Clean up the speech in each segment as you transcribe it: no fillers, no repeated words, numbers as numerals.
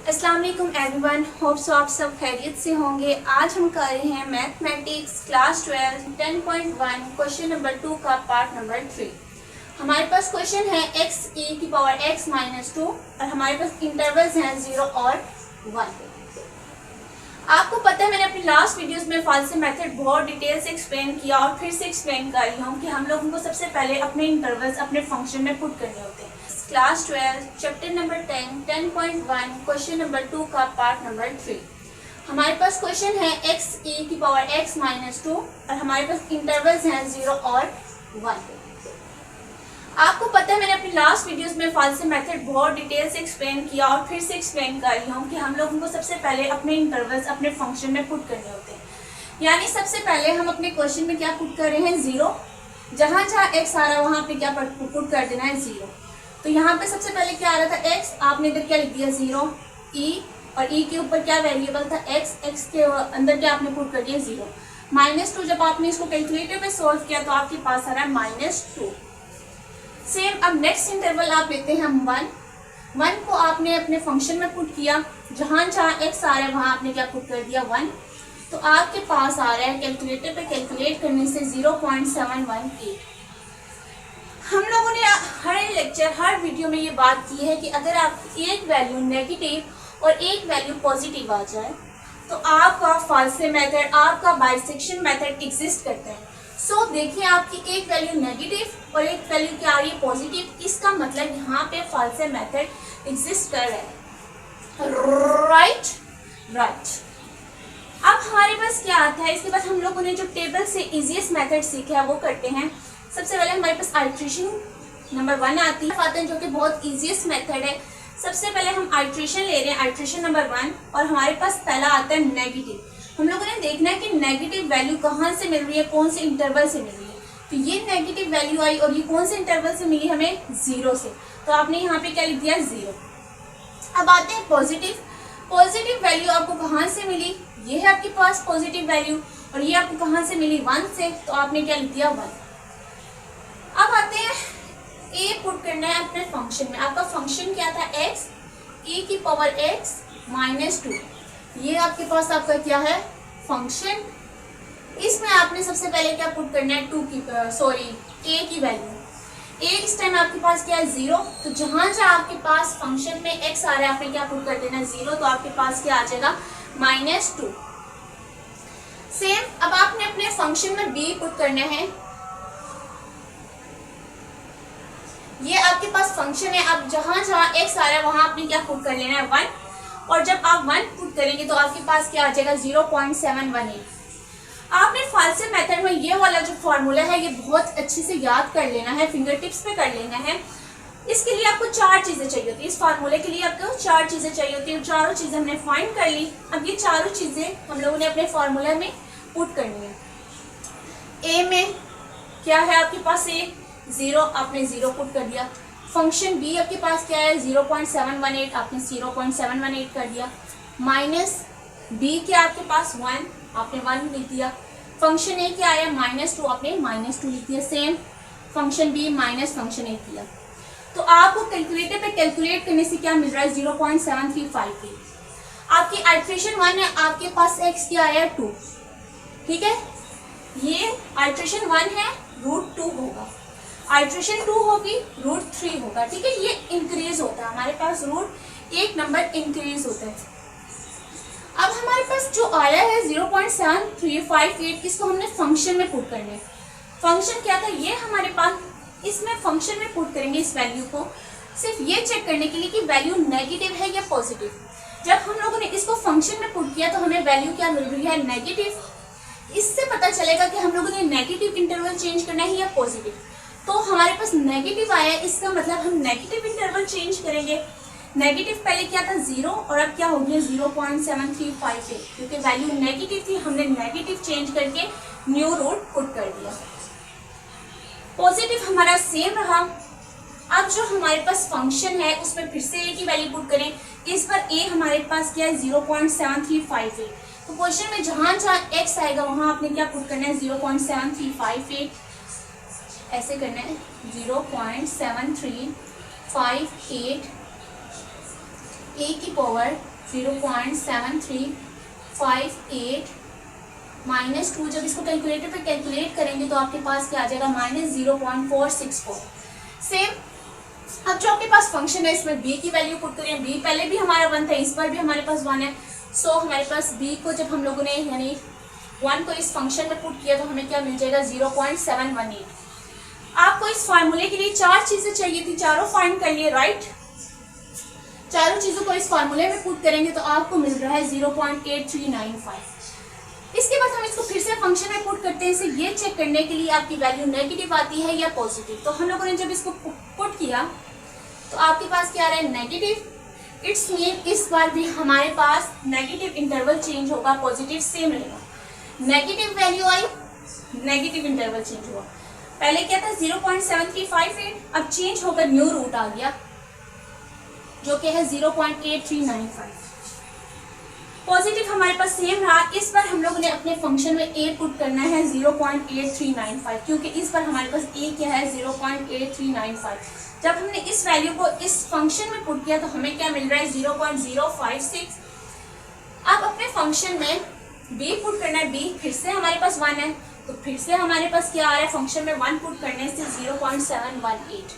अस्सलाम वालेकुम everyone, hope so आप सब खैरियत से होंगे। आज हम कर रहे हैं मैथमेटिक्स क्लास 12 10.1 क्वेश्चन नंबर 2 का पार्ट नंबर 3। हमारे पास क्वेश्चन है x e की पावर x माइनस 2 और हमारे पास इंटरवल्स हैं 0 और 1। आपको पता है मैंने अपनी लास्ट वीडियोस में फालसे मेथड बहुत डिटेल से एक्सप्लेन किया और फिर से एक्सप्लेन कर रही हूँ कि हम लोगों को सबसे पहले अपने इंटरवल्स अपने फंक्शन में पुट करने होते हैं। Class 12 chapter number 10.1 question number 2 का पार्ट नंबर 3। हमारे पास क्वेश्चन है x e की पावर x माइनस 2 और हमारे पास इंटरवल्स हैं 0 और 1। आपको पता है मैंने अपनी लास्ट वीडियोस में फालसे मेथड बहुत डिटेल से एक्सप्लेन किया और फिर से एक्सप्लेन कर रही हूँ कि हम लोगों को सबसे पहले अपने इंटरवल्स अपने फंक्शन में पुट करने होते हैं। यानी सबसे पहले हम अपने क्वेश्चन में क्या पुट कर रहे हैं, 0। जहाँ जहाँ x आ रहा है वहाँ पे क्या पुट कर देना है, 0। तो यहाँ पे सबसे पहले क्या आ रहा था x, आपने इधर क्या लिख दिया 0, e और e के ऊपर क्या वेरिएबल था x के अंदर क्या आपने पुट कर दिया 0। -2 जब आपने इसको कैलकुलेटर पे सॉल्व किया तो आपके पास आ रहा है -2। सेम अब नेक्स्ट इंटरवल आप लेते हैं हम 1 को आपने अपने फंक्शन में पुट किया, जहाँ जहाँ x आ रहा है वहाँ आपने क्या पुट कर दिया 1। तो आपके पास आ रहा है कैलकुलेटर पे कैलकुलेट करने से 0.718। हम लोगों ने हर लेक्चर हर वीडियो में ये बात की है कि अगर आपकी एक वैल्यू नेगेटिव और एक वैल्यू पॉजिटिव आ जाए तो आपका फाल्से मेथड, आपका बाइसेक्शन मेथड एग्जिस्ट करता है। सो देखिए आपकी एक वैल्यू नेगेटिव और एक वैल्यू क्या आ रही है पॉजिटिव, इसका मतलब यहाँ पे फाल्से मेथड एग्जिस्ट कर रहा है। राइट। अब हमारे पास क्या आता है, इसके बाद हम लोगों ने जो टेबल से इजीएस्ट मेथड सीखा है वो करते हैं। सबसे पहले हमारे पास आइट्रेशन नंबर 1 आती है जो कि बहुत इजीएस्ट मेथड है। सबसे पहले हम आइट्रेशन ले रहे हैं, आइट्रेशन नंबर 1, और हमारे पास पहला आता है नेगेटिव। हम लोगों ने देखना है कि नेगेटिव वैल्यू कहाँ से मिल रही है, कौन से इंटरवल से मिल रही है। तो ये नेगेटिव वैल्यू आई और ये कौन से इंटरवल से मिली हमें, 0 से। तो आपने यहाँ पे क्या लिख दिया 0। अब आते हैं पॉजिटिव वैल्यू आपको कहाँ से मिली, ये है आपके पास पॉजिटिव वैल्यू, और ये आपको कहाँ से मिली 1 से। तो आपने क्या लिख दिया 1। अब आते हैं a पुट करना है अपने फंक्शन में। आपका फंक्शन क्या था, x e की पावर x माइनस 2। ये आपके पास आपका क्या है फंक्शन। इसमें आपने सबसे पहले क्या पुट करना है, a की वैल्यू। a इस टाइम आपके पास क्या है 0। तो जहां जहां आपके पास फंक्शन में x आ रहा है आपने क्या पुट कर देना है 0। तो आपके पास क्या आ जाएगा -2। सेम अब आपने अपने फंक्शन में b पुट करना है। ये आपके पास फंक्शन है। अब जहां जहां x आ रहा है वहां आपने क्या पुट कर लेना है 1, और जब आप 1 पुट करेंगे तो आपके पास क्या आ जाएगा 0.718। आपने फाल्से मेथड में ये वाला जो फॉर्मूला है ये बहुत अच्छे से याद कर लेना है, फिंगर टिप्स पे कर लेना है। इसके लिए आपको 4 चीजें चाहिए होती है। इस फार्मूले के लिए आपको 4 चीजें चाहिए होती है। चारों चीजें हमने फाइंड कर ली। अब ये चारों चीजें हम लोगों ने अपने फॉर्मूला में पुट करनी है। a में क्या है आपके पास, 0, आपने 0 पुट कर दिया। फंक्शन b आपके पास क्या है 0.718, आपने 0.718 कर दिया। माइनस b क्या आपके पास 1, आपने 1 लिख दिया। फंक्शन a क्या आया -2, आपने -2 लिख दिया। Same function b minus function a किया। तो आपको कैलकुलेटर पे कैलकुलेट करने से क्या मिल रहा है 0.7358। आपकी आइट्रेशन 1 है, आपके पास x क्या आया 2। ठीक है, ये आइट्रेशन 1 है, √2 होगा। आइट्रेशन 2 होगी, √3 होगा। ठीक है, ये इंक्रीज होता है, हमारे पास एक नंबर इंक्रीज होता है। अब हमारे पास जो आया है 0.7358, इसको हमने फंक्शन में पुट करना है। फंक्शन क्या था, ये हमारे पास इसमें फंक्शन में पुट करेंगे इस वैल्यू को, सिर्फ ये चेक करने के लिए कि वैल्यू नेगेटिव है या पॉजिटिव। जब हम लोगों ने इसको फंक्शन में पुट किया तो हमें वैल्यू क्या मिल रही है, नेगेटिव। इससे पता चलेगा कि हम लोगों ने नेगेटिव इंटरवल चेंज करना है या पॉजिटिव। तो हमारे पास नेगेटिव आया है, इसका मतलब हम नेगेटिव इंटरवल चेंज करेंगे। नेगेटिव पहले क्या था 0 और अब क्या हो गया 0.7358, क्योंकि वैल्यू नेगेटिव थी, हमने नेगेटिव चेंज करके न्यू रूट पुट कर दिया। पॉजिटिव हमारा सेम रहा। अब जो हमारे पास फंक्शन है उसमें फिर से a की वैल्यू पुट करें। इस पर a हमारे पास क्या है 0.7358। तो क्वेश्चन में जहां जहां x आएगा वहां आपने क्या पुट करना है 0.7358, ऐसे करना है 0.7358 a की पावर 0.7358 माइनस 2, जब इसको कैलकुलेटर पे कैलकुलेट करेंगे तो आपके पास क्या आ जाएगा -0.464। सेम अब जो आपके पास फंक्शन है इसमें b की वैल्यू पुट करें। b पहले भी हमारा 1 था, इस बार भी हमारे पास 1 है। सो हमारे पास b को जब हम लोगों ने यानी 1 को इस फंक्शन में पुट किया तो हमें क्या मिल जाएगा 0.718। आपको इस फार्मूले के लिए 4 चीजें चाहिए थी, चारों फाइंड कर लिए, राइट। चारों चीजों को इस फार्मूले में पुट करेंगे तो आपको मिल रहा है 0.8395। इसके बाद हम इसको फिर से फंक्शन में पुट करते हैं, इसे ये चेक करने के लिए आपकी वैल्यू नेगेटिव आती है या पॉजिटिव। तो हम लोगों ने जब इसको पुट किया तो आपके पास क्या आ रहा है नेगेटिव। इट्स मीन इस बार भी हमारे पास नेगेटिव इंटरवल चेंज होगा, पॉजिटिव सेम रहेगा। नेगेटिव वैल्यू आई, नेगेटिव इंटरवल चेंज हुआ। पहले क्या था 0.7358, अब चेंज होकर न्यू रूट आ गया जो कि है 0.8395। पॉजिटिव हमारे पास सेम रहा। इस बार हम लोगों ने अपने फंक्शन में a पुट करना है 0.8395, क्योंकि इस बार हमारे पास a क्या है 0.8395। जब हमने इस वैल्यू को इस फंक्शन में पुट किया तो हमें क्या मिल रहा है 0.056। अब अपने फंक्शन में b पुट करना है, b फिर से हमारे पास 1 है तो फिर से हमारे पास क्या आ रहा है फंक्शन में 1 पुट करने से 0.718।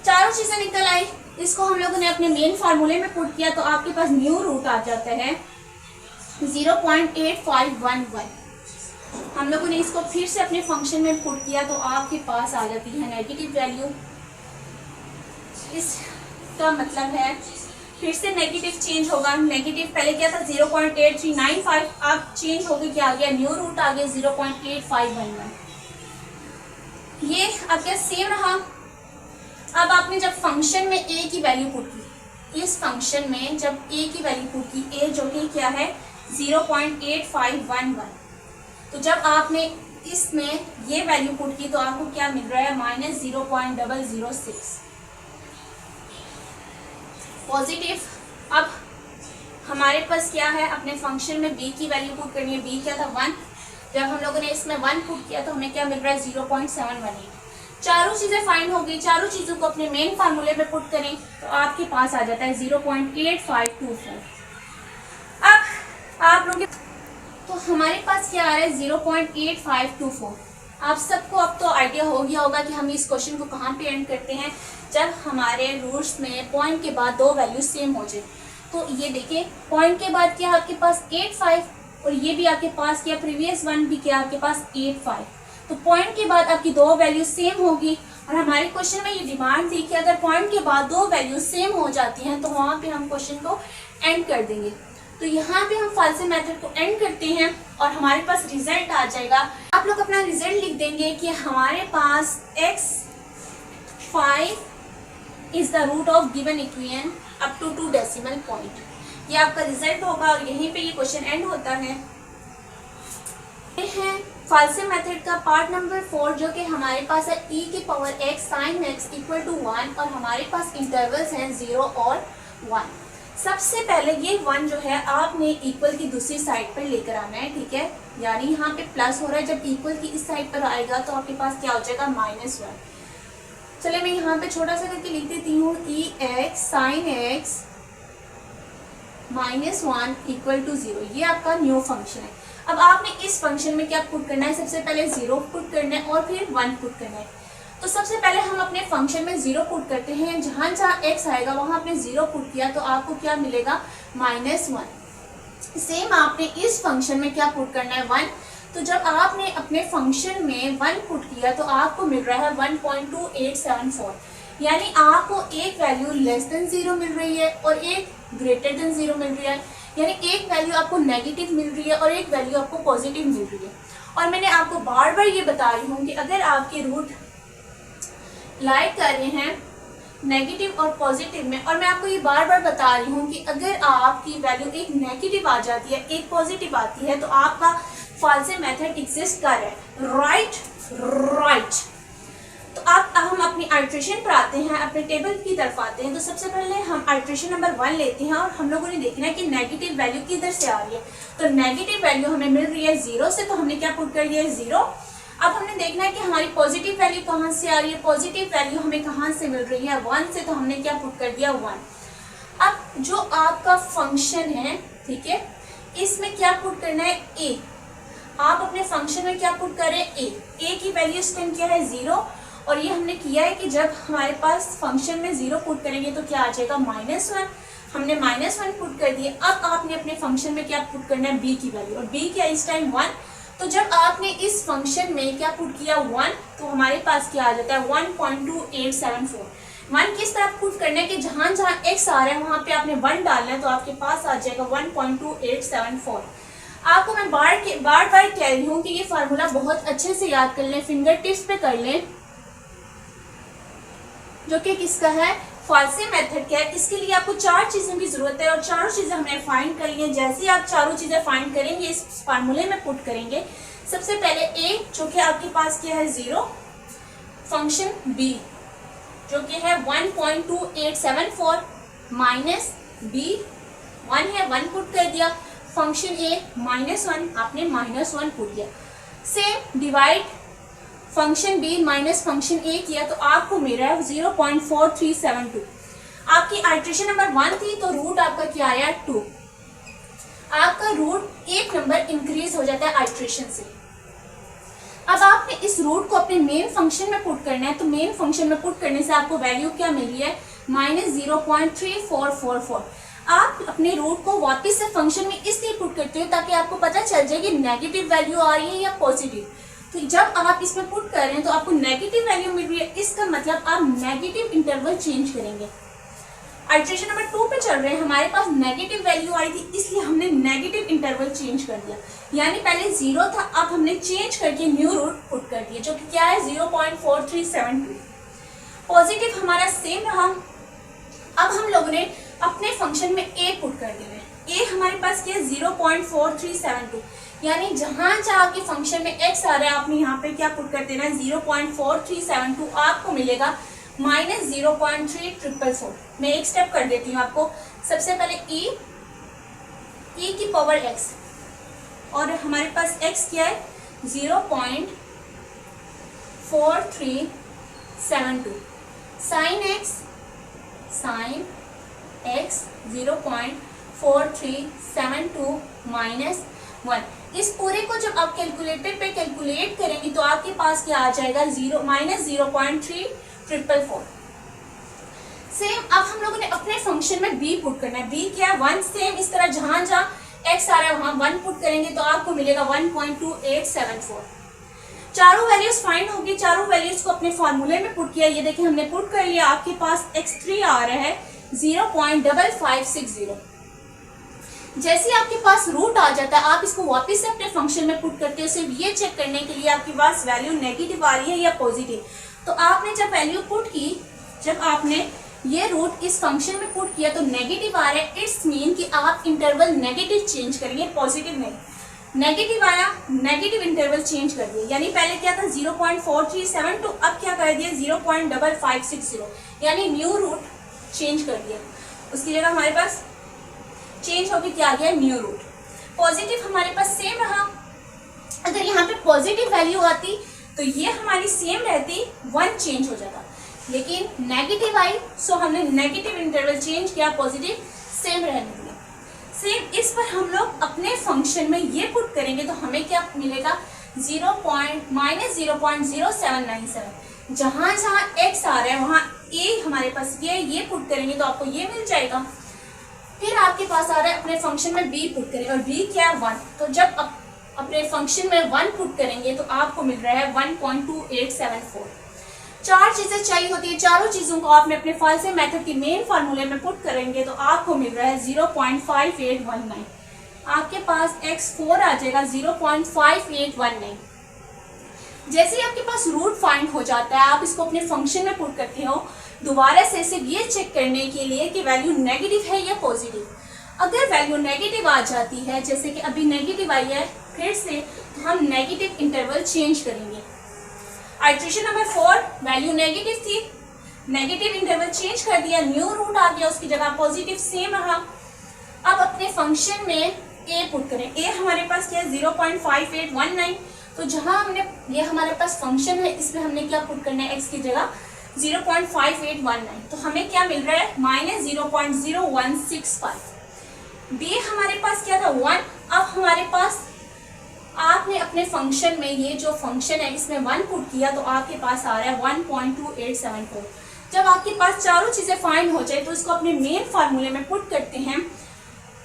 चारों चीजें निकल आई। इसको हम लोगों ने अपने मेन फार्मूले में पुट किया तो आपके पास न्यू रूट आ जाता है 0.8511। हम लोगों ने इसको फिर से अपने फंक्शन में पुट किया तो आपके पास आ जाती है नेगेटिव वैल्यू। इसका मतलब है फिर से नेगेटिव चेंज होगा। नेगेटिव पहले क्या था 0.8395, अब चेंज हो गया, क्या आ गया न्यू रूट आ गया 0.8511। ये अब क्या सेम रहा। अब आपने जब फंक्शन में a की वैल्यू पुट की, इस फंक्शन में जब a की वैल्यू पुट की, a जो कि क्या है 0.8511, तो जब आपने इसमें ये वैल्यू पुट की तो आपको क्या मिल रहा है -0.006 पॉजिटिव। अब हमारे पास क्या है अपने फंक्शन में b की वैल्यू पुट करनी है। b क्या था 1, जब हम लोगों ने इसमें 1 पुट किया तो हमें क्या मिल रहा है 0.718। चारों चीजें फाइंड हो गई। चारों चीजों को अपने मेन फार्मूले में पुट करें तो आपके पास आ जाता है 0.8524। अब आप लोग तो हमारे पास क्या आ रहा है 0.8524। आप सबको अब तो आइडिया हो गया होगा कि हम इस क्वेश्चन को कहाँ पे एंड करते हैं, जब हमारे रूट्स में पॉइंट के बाद दो वैल्यू सेम हो जाए। तो ये देखिए पॉइंट के बाद क्या आपके पास 85 और ये भी आपके पास क्या प्रीवियस वन भी क्या आपके पास 85। तो पॉइंट के बाद आपकी दो वैल्यू सेम होगी और हमारे क्वेश्चन में ये डिमांड थी कि अगर पॉइंट के बाद दो वैल्यू सेम हो जाती हैं तो वहाँ पे हम क्वेश्चन को एंड कर देंगे। तो यहाँ पे हम फालसे मेथड को एंड करते हैं और हमारे पास रिजल्ट आ जाएगा। आप लोग अपना रिजल्ट लिख देंगे कि हमारे पास x5 is the root of given equation up to 2 decimal point. ये आपका रिजल्ट होगा और यहीं पे ये क्वेश्चन एंड होता है। ये है फालसे मेथड का पार्ट नंबर 4 जो कि हमारे पास है e की power x sin x equal to 1 और हमारे पास इंटरवल्स हैं 0 और 1। सबसे पहले ये 1 जो है आपने इक्वल की दूसरी साइड पर लेकर आना है, ठीक है। यानी यहाँ पे प्लस हो रहा है, जब इक्वल की इस साइड पर आएगा तो आपके पास क्या हो जाएगा -1। चलिए मैं यहाँ पे छोटा सा करके लिख देती हूँ e x sin x -1 equal to 0। ये आपका न्यू फंक्शन है। अब आपने इस फंक्शन में क्या पुट करना है, सबसे पहले 0 पुट करना है और फिर 1 पुट करना है। तो सबसे पहले हम अपने फंक्शन में 0 पुट करते हैं। जहाँ जहाँ x आएगा वहाँ आपने 0 पुट किया तो आपको क्या मिलेगा -1। सेम आपने इस फंक्शन में क्या पुट करना है 1। तो जब आपने अपने फंक्शन में 1 पुट किया तो आपको मिल रहा है 1.2874। यानी आपको एक वैल्यू लेस देन 0 मिल रही है और एक ग्रेटर देन 0 मिल रही है। यानी एक वैल्यू आपको नेगेटिव मिल रही है और एक वैल्यू आपको पॉजिटिव मिल रही है। और मैंने आपको बार बार ये बता रही हूँ कि अगर आपके रूट लाइक कर रहे हैं नेगेटिव और पॉजिटिव में, और मैं आपको ये बार बार बता रही हूँ कि अगर आपकी वैल्यू एक नेगेटिव आ जाती है एक पॉजिटिव आती है तो आपका फालसे मेथड एग्जिस्ट कर रहा है, राइट। तो आप हम अपनी आइट्रेशन पर आते हैं, अपने टेबल की तरफ आते हैं। तो सबसे पहले हम आइट्रेशन नंबर 1 लेते हैं और हम लोगों ने देखना है कि नेगेटिव वैल्यू किधर से आ रही है। तो नेगेटिव वैल्यू हमें मिल रही है 0 से, तो हमने क्या पुट कर दिया है 0। अब हमने देखना है कि हमारी पॉजिटिव वैल्यू कहाँ से आ रही है। पॉजिटिव वैल्यू हमें कहाँ से मिल रही है 1 से, तो हमने क्या पुट कर दिया 1। अब जो आपका फंक्शन है, ठीक है, इसमें क्या पुट करना है, ए। आप अपने फंक्शन में क्या पुट करें, ए की वैल्यू इस टाइम क्या है 0, और ये हमने किया है कि जब हमारे पास फंक्शन में 0 पुट करेंगे तो क्या आ जाएगा -1। हमने -1 पुट कर दिए। अब आपने अपने फंक्शन में क्या पुट करना है, b की वैल्यू, और b क्या इस टाइम 1। तो जब आपने इस फंक्शन में क्या पुट किया 1, तो हमारे पास क्या आ जाता है 1.2874। 1 किस तरह पुट करना है कि जहां जहां x आ रहा है वहां पे आपने 1 डालना है, तो आपके पास आ जाएगा 1.2874। आपको मैं बार बार कह रही हूँ कि ये फार्मूला बहुत अच्छे से याद कर लें, फिंगर टिप्स पे कर लें, जो कि किसका है, फॉल्से मेथड का है। इसके लिए आपको 4 चीजों की जरूरत है और चारों चीजें हमने फाइंड कर ली है। जैसे ही आप चारों चीजें फाइंड करेंगे, इस फार्मूले में पुट करेंगे, सबसे पहले a जो कि आपके पास क्या है 0, फंक्शन b जो कि है 1.2874 माइनस b 1 है, 1 पुट कर दिया, फंक्शन a -1 आपने -1 पुट दिया, same divide function b minus function a किया, तो आपको मिल रहा है 0.4372। आपकी आइट्रेशन नंबर 1 थी तो रूट आपका क्या आया 2। आपका रूट 1 नंबर इंक्रीज हो जाता है आइट्रेशन से। अब आपने इस रूट को अपने मेन फंक्शन में पुट करना है, तो मेन फंक्शन में पुट करने से आपको वैल्यू क्या मिली है, -0.3444। आप अपने रूट को वापस से फंक्शन में इसलिए पुट करते हो ताकि आपको पता चल जाए कि नेगेटिव वैल्यू आ रही है या पॉजिटिव। तो जब आप इसमें पुट कर रहे हैं तो आपको नेगेटिव वैल्यू मिल रही है, इसका मतलब आप नेगेटिव इंटरवल चेंज करेंगे। आइट्रेशन नंबर 2 पे चल रहे हैं, हमारे पास नेगेटिव वैल्यू आई थी, इसलिए हमने नेगेटिव इंटरवल चेंज कर दिया। यानी पहले 0 था, अब हमने चेंज करके न्यू रूट पुट कर दिया, जो कि क्या है 0.4372। पॉजिटिव हमारा सेम रहा। अब हम लोगों ने अपने फंक्शन में a पुट कर दिया। a हमारे पास क्या है 0.4372, यानी जहां जहां आपके फंक्शन में x आ रहा है आपने यहाँ पे क्या पुट कर देना है 0.4372। आपको मिलेगा -0.3444। मैं एक स्टेप कर देती हूँ आपको। सबसे पहले e की पावर x, और हमारे पास x क्या है 0.4372, साइन x 0.4372 -1। इस पूरे को जब आप कैलकुलेटर पे कैलकुलेट करेंगे तो आपके पास क्या आ जाएगा -0.3444। सेम अब हम लोगों ने अपने फंक्शन में b पुट करना है। b क्या है 1। सेम इस तरह जहां जहां x आ रहा है वहां 1 पुट करेंगे तो आपको मिलेगा 1.2874। चारों वैल्यूज फाइंड होगी। चारों वैल्यूज को अपने फॉर्मूले में पुट किया। ये देखिए हमने पुट कर लिया। आपके पास x3 आ रहा है 0.5560। जैसे आपके पास रूट आ जाता है आप इसको वापस से अपने फंक्शन में पुट करते हो, सिर्फ ये चेक करने के लिए आपके पास वैल्यू नेगेटिव आ रही है या पॉजिटिव। तो आपने जब वैल्यू पुट की, जब आपने ये रूट इस फंक्शन में पुट किया तो नेगेटिव आ रहा है, इट्स मीन कि आप इंटरवल नेगेटिव चेंज करेंगे, पॉजिटिव नहीं। नेगेटिव आया, नेगेटिव इंटरवल चेंज कर दिया। यानी पहले क्या था 0.4372, अब क्या कर दिया 0.5560, यानी न्यू रूट चेंज कर दिया। उसकी जगह हमारे पास चेंज होकर क्या आ गया न्यू रूट। पॉजिटिव हमारे पास सेम रहा। अगर यहाँ पे पॉजिटिव वैल्यू आती तो ये हमारी सेम रहती, 1 चेंज हो जाता, लेकिन नेगेटिव आई सो हमने नेगेटिव इंटरवल चेंज किया, पॉजिटिव सेम रहने दिया। सेम इस पर हम लोग अपने फंक्शन में ये पुट करेंगे तो हमें क्या मिलेगा -0.0797। जहां जहां x आ रहा है वहां a हमारे पास ये पुट करेंगे तो आपको ये मिल जाएगा। फिर आपके पास आ रहा है अपने फंक्शन में b पुट करें, और b क्या है 1। तो जब अपने फंक्शन में 1 पुट करेंगे तो आपको मिल रहा है 1.2874। 4 चीजें चाहिए होती है। चारों चीजों को आपने अपने फॉल्से मेथड के मेन फार्मूले में पुट करेंगे तो आपको मिल रहा है 0.5819। आपके पास x4 आ जाएगा 0.5819। जैसे ही आपके पास रूट फाइंड हो जाता है आप इसको अपने फंक्शन में पुट करते हो दोबारा से सिर्फ ये चेक करने के लिए कि वैल्यू नेगेटिव है या पॉजिटिव। अगर वैल्यू नेगेटिव आ जाती है, जैसे कि अभी नेगेटिव आई है, फिर से तो हम नेगेटिव इंटरवल चेंज करेंगे। आइट्रेशन नंबर 4 वैल्यू नेगेटिव थी, नेगेटिव इंटरवल चेंज कर दिया, न्यू रूट आ गया, उसकी जगह पॉजिटिव सेम रहा। अब अपने फंक्शन में a पुट करें। a हमारे पास क्या है 0.5819। तो जहां हमने ये हमारे पास फंक्शन है इसमें हमने क्या पुट करना है, x की जगह 0.5819। तो हमें क्या मिल रहा है, -0.0165। बी हमारे पास क्या था 1। अब हमारे पास आपने अपने फंक्शन में ये जो फंक्शन है इसमें 1 पुट किया तो आपके पास आ रहा है 1.2874। जब आपके पास चारों चीजें फाइंड हो जाए तो इसको अपने मेन फार्मूले में पुट करते हैं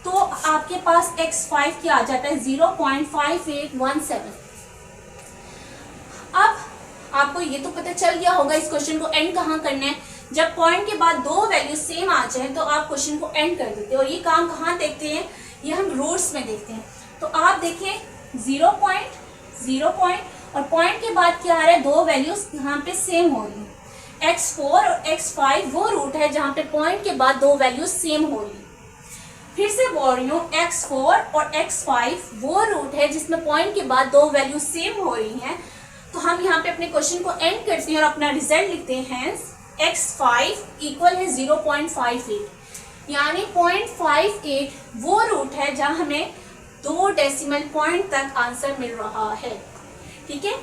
तो आपके पास x5 क्या आ जाता है 0.5817। अब आपको ये तो पता चल गया होगा इस क्वेश्चन को एंड कहाँ करना है। जब पॉइंट के बाद दो वैल्यू सेम आ जाए तो आप क्वेश्चन को एंड कर देते हैं। और ये काम कहाँ देखते हैं, ये हम रूट्स में देखते हैं। तो आप देखें 0 पॉइंट और पॉइंट के बाद क्या आ रहा है, दो वैल्यूज यहाँ पे सेम हो रही है। x4 और x5 वो रूट है जहाँ पे पॉइंट के बाद दो वैल्यूज सेम हो रही है। फिर से बोल रही हूँ x4 और x5 वो रूट है जिसमें पॉइंट के बाद दो वैल्यूज सेम हो रही हैं। तो हम यहाँ पे अपने क्वेश्चन को एंड करते हैं और अपना रिजल्ट लिखते हैं x5 इक्वल है 0.58, यानी 0.58 वो रूट है जहाँ हमें 2 डेसिमल पॉइंट तक आंसर मिल रहा है। ठीक है,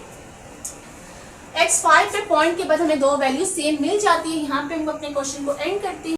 x5 पे पॉइंट के बाद हमें दो वैल्यू सेम मिल जाती है। यहाँ पे हम अपने क्वेश्चन को एंड करते हैं।